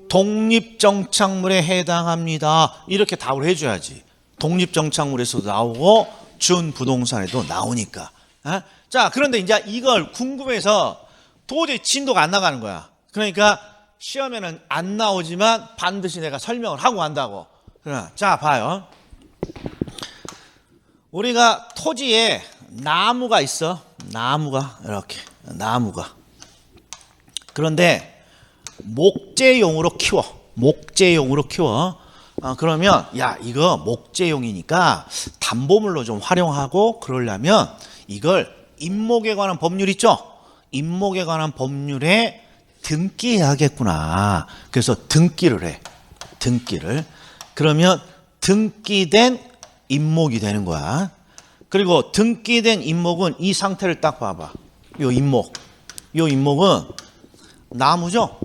Speaker 1: 독립정착물에 해당합니다. 이렇게 답을 해줘야지. 독립정착물에서도 나오고 준부동산에도 나오니까. 자, 그런데 이제 이걸 궁금해서 도저히 진도가 안 나가는 거야. 그러니까 시험에는 안 나오지만 반드시 내가 설명을 하고 간다고. 자, 봐요. 우리가 토지에 나무가 있어. 나무가 이렇게. 나무가. 그런데 목재용으로 키워. 목재용으로 키워. 그러면 야, 이거 목재용이니까 담보물로 좀 활용하고 그러려면 이걸 임목에 관한 법률 있죠? 임목에 관한 법률에 등기해야겠구나. 그래서 등기를 해. 등기를. 그러면 등기된 임목이 되는 거야. 그리고 등기된 임목은 이 상태를 딱 봐봐. 요 임목. 요 임목은 나무죠?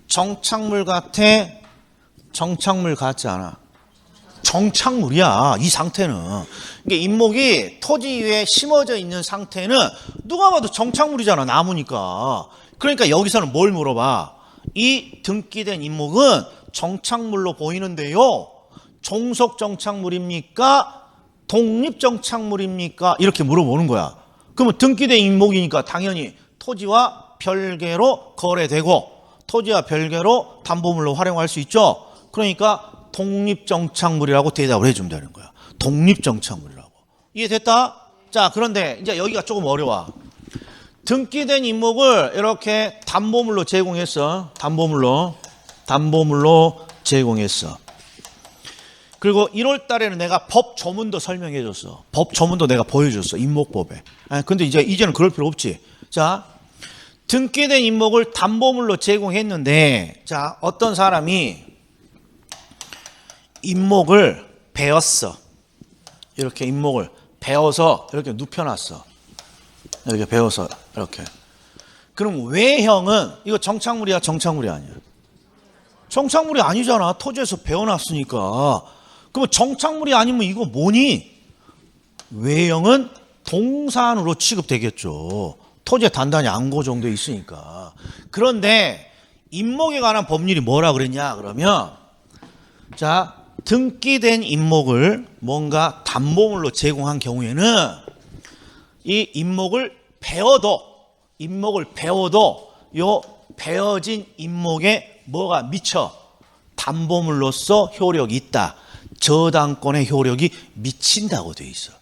Speaker 1: 정착물 같아? 정착물 같지 않아? 정착물이야. 이 상태는. 이게 임목이 토지 위에 심어져 있는 상태는 누가 봐도 정착물이잖아. 나무니까. 그러니까 여기서는 뭘 물어봐? 이 등기된 임목은 정착물로 보이는데요. 종속 정착물입니까? 독립 정착물입니까? 이렇게 물어보는 거야. 그러면 등기된 임목이니까 당연히 토지와 별개로 거래되고 토지와 별개로 담보물로 활용할 수 있죠. 그러니까 독립정착물이라고 대답을 해주면 되는 거야. 독립정착물이라고. 이해됐다? 자, 그런데 이제 여기가 조금 어려워. 등기된 임목을 이렇게 담보물로 제공했어. 담보물로 제공했어. 그리고 1월 달에는 내가 법 조문도 설명해 줬어. 법 조문도 내가 보여줬어. 임목법에. 근데 이제는 그럴 필요 없지. 자, 등기된 임목을 담보물로 제공했는데, 자, 어떤 사람이 임목을 베었어. 이렇게 임목을 베어서 이렇게 눕혀놨어. 이렇게 베어서 이렇게. 그럼 외형은 이거 정착물이야, 정착물이 아니야? 정착물이 아니잖아. 토지에서 베어놨으니까. 그럼 정착물이 아니면 이거 뭐니? 외형은 동산으로 취급되겠죠. 토지의 단단히 안 고정돼 있으니까. 그런데 임목에 관한 법률이 뭐라 그랬냐 그러면 자 등기된 임목을 뭔가 담보물로 제공한 경우에는 이 임목을 배워도 요 배어진 임목에 뭐가 미쳐 담보물로서 효력이 있다. 저당권의 효력이 미친다고 돼 있어.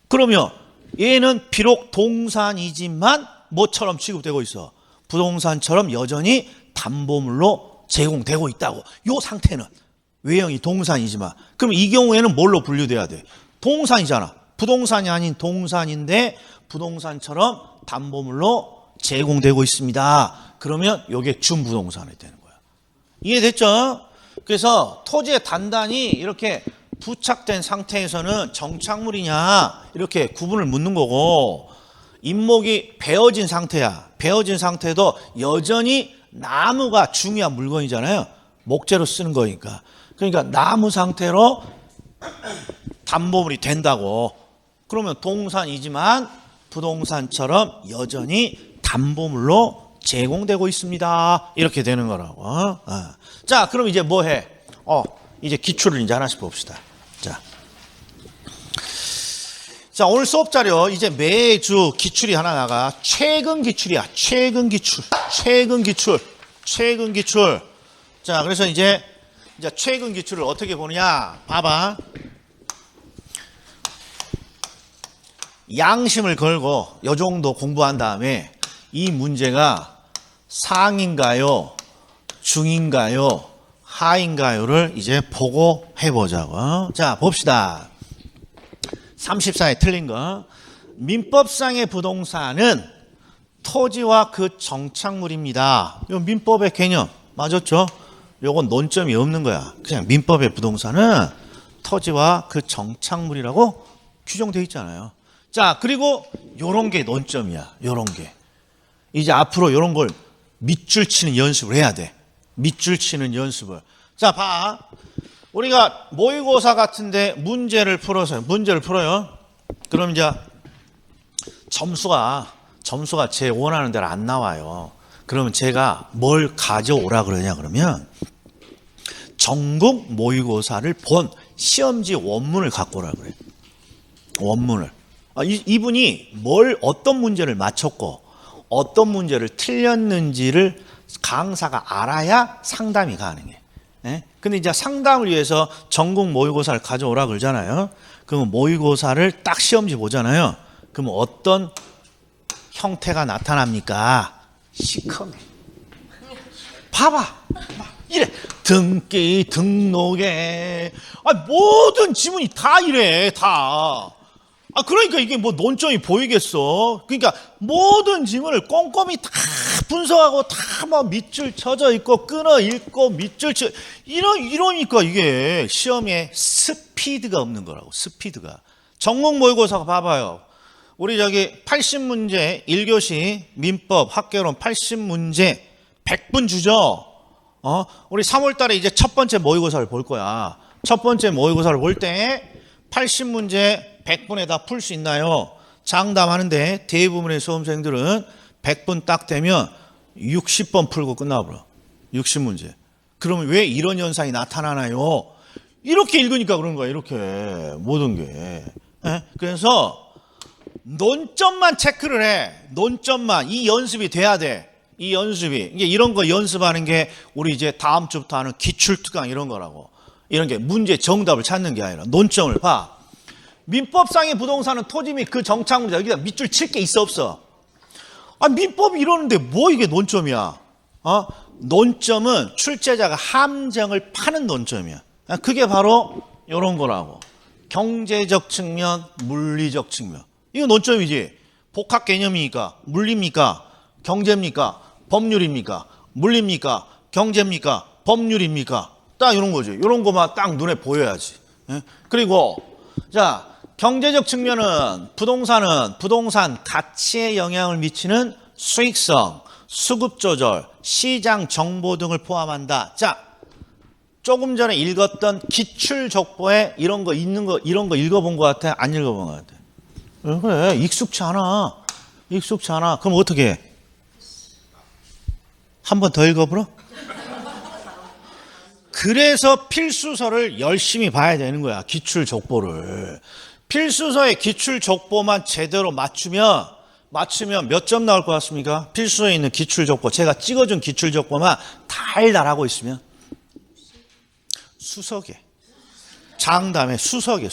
Speaker 1: 그러면 얘는 비록 동산이지만 뭐처럼 취급되고 있어? 부동산처럼 여전히 담보물로 제공되고 있다고. 요 상태는 외형이 동산이지만 그럼 이 경우에는 뭘로 분류돼야 돼? 동산이잖아. 부동산이 아닌 동산인데 부동산처럼 담보물로 제공되고 있습니다. 그러면 이게 준부동산이 되는 거야. 이해됐죠? 그래서 토지에 단단히 이렇게 부착된 상태에서는 정착물이냐 이렇게 구분을 묻는 거고 임목이 베어진 상태야. 베어진 상태도 여전히 나무가 중요한 물건이잖아요. 목재로 쓰는 거니까. 그러니까 나무 상태로 담보물이 된다고. 그러면 동산이지만 부동산처럼 여전히 담보물로 제공되고 있습니다. 이렇게 되는 거라고. 자, 그럼 이제 뭐 해? 이제 기출을 이제 하나씩 봅시다. 자, 오늘 수업 자료 이제 매주 기출이 하나 나가. 최근 기출이야. 최근 기출. 자, 그래서 이제 최근 기출을 어떻게 보느냐? 봐봐. 양심을 걸고 요 정도 공부한 다음에 이 문제가 상인가요? 중인가요? 하인가요를 이제 보고 해보자고. 자, 봅시다. 34에 틀린 거. 민법상의 부동산은 토지와 그 정착물입니다. 이 민법의 개념 맞았죠? 요건 논점이 없는 거야. 그냥 민법의 부동산은 토지와 그 정착물이라고 규정되어 있잖아요. 자, 그리고 요런 게 논점이야. 요런 게. 이제 앞으로 요런 걸 밑줄 치는 연습을 해야 돼. 밑줄 치는 연습을. 자, 봐. 우리가 모의고사 같은데 문제를 풀어요. 그럼 이제 점수가 제 원하는 대로 안 나와요. 그러면 제가 뭘 가져오라 그러냐 그러면 전국 모의고사를 본 시험지 원문을 갖고 오라 그래요. 원문을. 이분이 어떤 문제를 맞췄고 어떤 문제를 틀렸는지를 강사가 알아야 상담이 가능해. 근데 이제 상담을 위해서 전국 모의고사를 가져오라 그러잖아요. 그러면 모의고사를 딱 시험지 보잖아요. 그러면 어떤 형태가 나타납니까? 시커매. 봐봐. 이래. 등기, 등록에. 모든 지문이 다 이래. 다. 그러니까 이게 뭐 논점이 보이겠어. 그러니까 모든 지문을 꼼꼼히 다 분석하고 다 막 밑줄 쳐져 있고 끊어 읽고 밑줄 쳐 이러니까 이게 시험에 스피드가 없는 거라고. 스피드가. 전국 모의고사가 봐봐요. 우리 80문제 1교시 민법 학개론 80문제 100분 주죠. 우리 3월 달에 이제 첫 번째 모의고사를 볼 거야. 첫 번째 모의고사를 볼 때 80문제 100분에 다 풀 수 있나요? 장담하는데 대부분의 수험생들은 100분 딱 되면 60번 풀고 끝나버려. 60문제. 그러면 왜 이런 현상이 나타나나요? 이렇게 읽으니까 그런 거야. 이렇게 모든 게. 그래서 논점만 체크를 해. 논점만. 이 연습이 돼야 돼. 이 연습이. 이게 이런 거 연습하는 게 우리 이제 다음 주부터 하는 기출특강 이런 거라고. 이런 게 문제 정답을 찾는 게 아니라 논점을 봐. 민법상의 부동산은 토지 및 그 정착물이다. 여기다 밑줄 칠 게 있어 없어? 민법이 이러는데 뭐 이게 논점이야? 논점은 출제자가 함정을 파는 논점이야. 그게 바로 이런 거라고. 경제적 측면, 물리적 측면. 이거 논점이지. 복합 개념이니까 물리입니까? 경제입니까? 법률입니까? 물리입니까? 경제입니까? 법률입니까? 딱 이런 거지. 이런 거만 딱 눈에 보여야지. 그리고 자, 경제적 측면은 부동산 가치에 영향을 미치는 수익성, 수급 조절, 시장 정보 등을 포함한다. 자, 조금 전에 읽었던 기출 족보에 이런 거 읽어본 것 같아? 안 읽어본 것 같아? 그래, 익숙치 않아. 익숙치 않아. 그럼 어떻게 해? 한 번 더 읽어보라. 그래서 필수서를 열심히 봐야 되는 거야. 기출 족보를. 필수서의 기출 족보만 제대로 맞추면 몇 점 나올 것 같습니까? 필수서에 있는 기출 족보, 제가 찍어준 기출 족보만 달달하고 있으면 수석에, 장담에 수석에.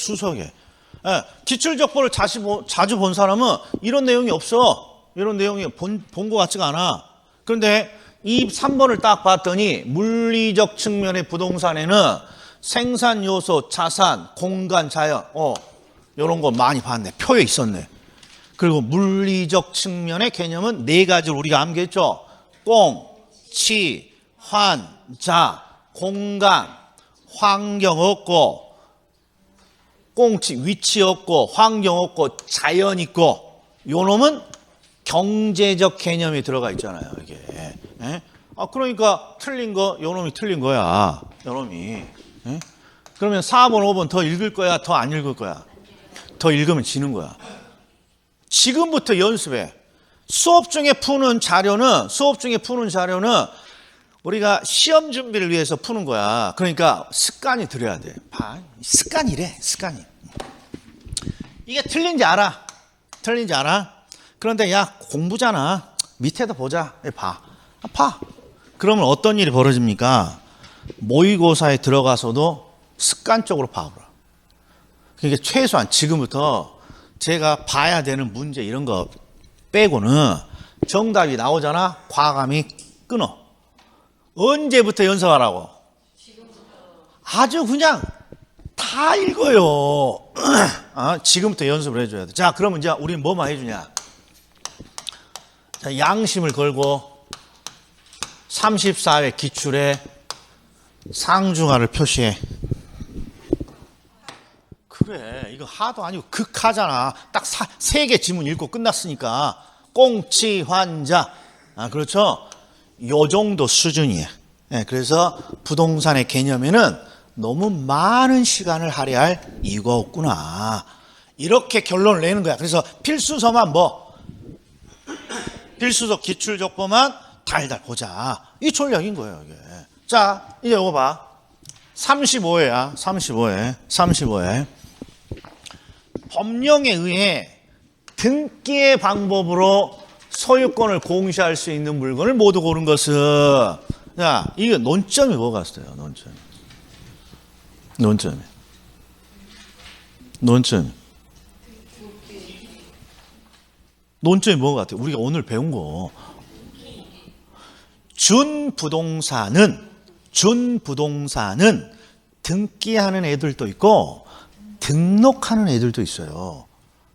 Speaker 1: 예, 기출 족보를 자주 본 사람은 이런 내용이 없어. 이런 내용이 본 것 같지가 않아. 그런데 이 3번을 딱 봤더니 물리적 측면의 부동산에는 생산 요소, 자산, 공간, 자연, 이런 거 많이 봤네. 표에 있었네. 그리고 물리적 측면의 개념은 네 가지를 우리가 암기했죠. 꽁, 치, 환, 자, 공간, 환경 없고, 꽁치, 위치 없고, 환경 없고, 자연 있고, 요 놈은 경제적 개념이 들어가 있잖아요, 이게. 예? 그러니까 틀린 거, 요 놈이 틀린 거야. 요 놈이. 예? 그러면 4번, 5번 더 읽을 거야? 더 안 읽을 거야? 더 읽으면 지는 거야. 지금부터 연습해. 수업 중에 푸는 자료는 우리가 시험 준비를 위해서 푸는 거야. 그러니까 습관이 들여야 돼. 봐. 습관이래, 습관이. 이게 틀린지 알아. 그런데 야, 공부잖아. 밑에다 보자. 봐. 그러면 어떤 일이 벌어집니까? 모의고사에 들어가서도 습관적으로 봐보라. 그러니까 최소한 지금부터 제가 봐야 되는 문제 이런 거 빼고는 정답이 나오잖아. 과감히 끊어. 언제부터 연습하라고? 아주 그냥 다 읽어요. 지금부터 연습을 해줘야 돼. 자, 그러면 이제 우리는 뭐만 해주냐? 자, 양심을 걸고 34회 기출에 상중하를 표시해. 그래, 이거 하도 아니고 극하잖아. 딱 3개 지문 읽고 끝났으니까. 꽁치, 환자. 그렇죠? 요 정도 수준이에요. 그래서 부동산의 개념에는 너무 많은 시간을 할애할 이유가 없구나. 이렇게 결론을 내는 거야. 그래서 필수서만 필수서 기출족보만 달달 보자. 이 전략인 거예요, 이게. 자, 이제 이거 봐. 35회야. 35회. 법령에 의해 등기의 방법으로 소유권을 공시할 수 있는 물건을 모두 고른 것은, 자, 이거 논점이 뭐가 있어요? 논점이 뭐가 같아요? 우리가 오늘 배운 거. 준부동산은 등기하는 애들도 있고 등록하는 애들도 있어요.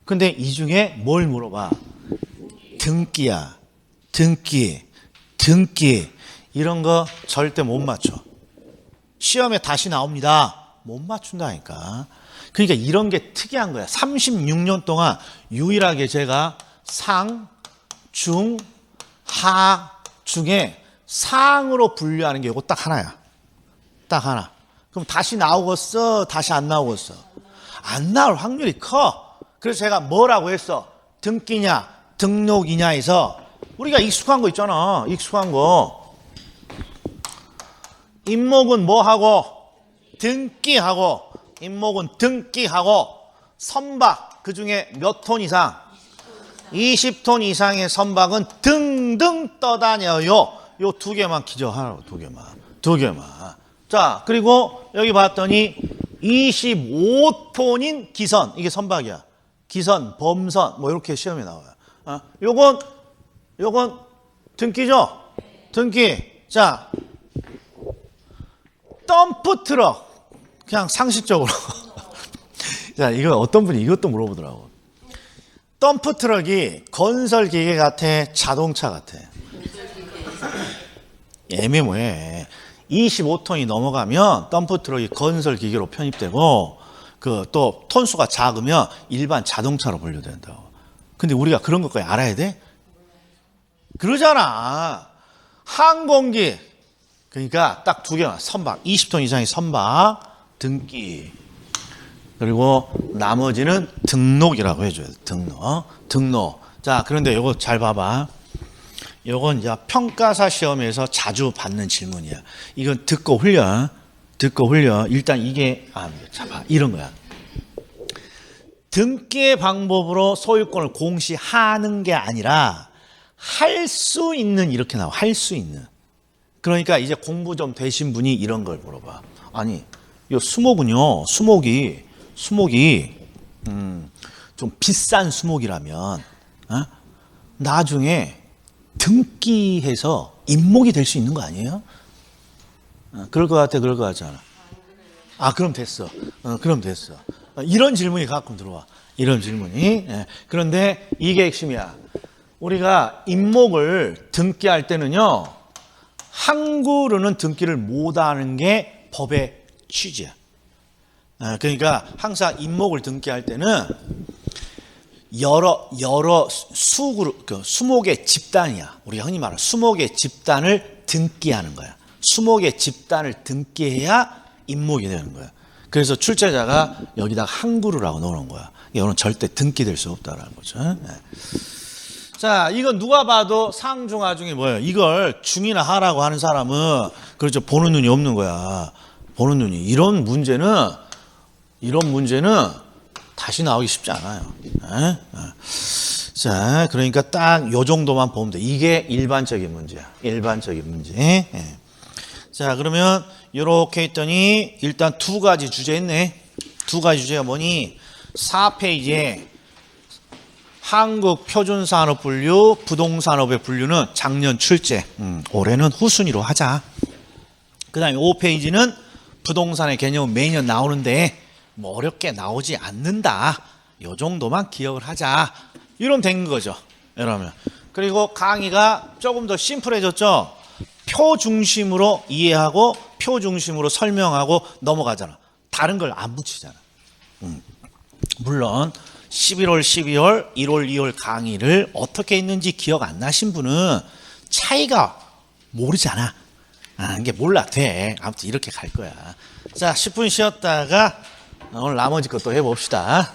Speaker 1: 근데 이 중에 뭘 물어봐? 등기야. 등기. 이런 거 절대 못 맞춰. 시험에 다시 나옵니다. 못 맞춘다니까. 그러니까 이런 게 특이한 거야. 36년 동안 유일하게 제가 상, 중, 하 중에 상으로 분류하는 게 이거 딱 하나야. 딱 하나. 그럼 다시 나오겠어? 다시 안 나오겠어? 안 나올 확률이 커. 그래서 제가 뭐라고 했어? 등기냐, 등록이냐 해서 우리가 익숙한 거 있잖아. 익숙한 거. 임목은 뭐 하고? 등기하고. 임목은 등기하고. 선박, 그 중에 몇 톤 이상? 20톤 이상의 선박은 등등 떠다녀요. 요 두 개만 기저하라고, 두 개만. 자, 그리고 여기 봤더니 25톤인 기선, 이게 선박이야. 기선, 범선, 뭐 이렇게 시험에 나와요. 요건 등기죠? 등기. 자, 덤프 트럭. 그냥 상식적으로. 자, 이거 어떤 분이 이것도 물어보더라고. 덤프 트럭이 건설 기계 같아, 자동차 같아? 애매모호해. 25톤이 넘어가면 덤프 트럭이 건설 기계로 편입되고 그 또 톤수가 작으면 일반 자동차로 분류된다고. 근데 우리가 그런 것까지 알아야 돼? 그러잖아. 항공기. 그러니까 딱 두 개만. 선박. 20톤 이상의 선박 등기. 그리고 나머지는 등록이라고 해줘야 돼. 등록. 자, 그런데 요거 잘 봐봐. 요건 이제 평가사 시험에서 자주 받는 질문이야. 이건 듣고 흘려. 일단 이게, 잡아. 이런 거야. 등기의 방법으로 소유권을 공시하는 게 아니라 할 수 있는, 이렇게 나와. 할 수 있는. 그러니까 이제 공부 좀 되신 분이 이런 걸 물어봐. 아니, 이 수목은요, 수목이 좀 비싼 수목이라면 나중에 등기해서 임목이 될 수 있는 거 아니에요? 그럴 것 같아, 그럴 것 같잖아. 그럼 됐어. 그럼 됐어. 이런 질문이 가끔 들어와. 이런 질문이. 그런데 이게 핵심이야. 우리가 임목을 등기할 때는요, 한글로는 등기를 못하는 게 법의 취지야. 그러니까 항상 임목을 등기할 때는 여러 수그룹, 수목의 집단이야. 우리가 흔히 말하는 수목의 집단을 등기하는 거야. 수목의 집단을 등기해야 임목이 되는 거야. 그래서 출제자가 여기다가 한그루라고 넣어놓은 거야. 이거는 절대 등기될 수 없다라는 거죠. 자, 이건 누가 봐도 상중하 중에 뭐예요? 이걸 중이나 하라고 하는 사람은 그렇죠. 보는 눈이 없는 거야. 보는 눈이. 이런 문제는 다시 나오기 쉽지 않아요. 자, 그러니까 딱 요 정도만 보면 돼. 이게 일반적인 문제야. 일반적인 문제. 자, 그러면 이렇게 했더니 일단 두 가지 주제 있네. 두 가지 주제가 뭐니? 4페이지에 한국표준산업분류, 부동산업의 분류는 작년 출제. 올해는 후순위로 하자. 그 다음에 5페이지는 부동산의 개념은 매년 나오는데 뭐 어렵게 나오지 않는다. 요 정도만 기억을 하자. 이러면 된 거죠. 여러분. 그리고 강의가 조금 더 심플해졌죠. 표 중심으로 이해하고 표 중심으로 설명하고 넘어가잖아. 다른 걸 안 붙이잖아. 물론 11월, 12월, 1월, 2월 강의를 어떻게 했는지 기억 안 나신 분은 차이가 모르잖아. 이게 몰라 돼. 아무튼 이렇게 갈 거야. 자, 10분 쉬었다가 오늘 나머지 것도 해봅시다.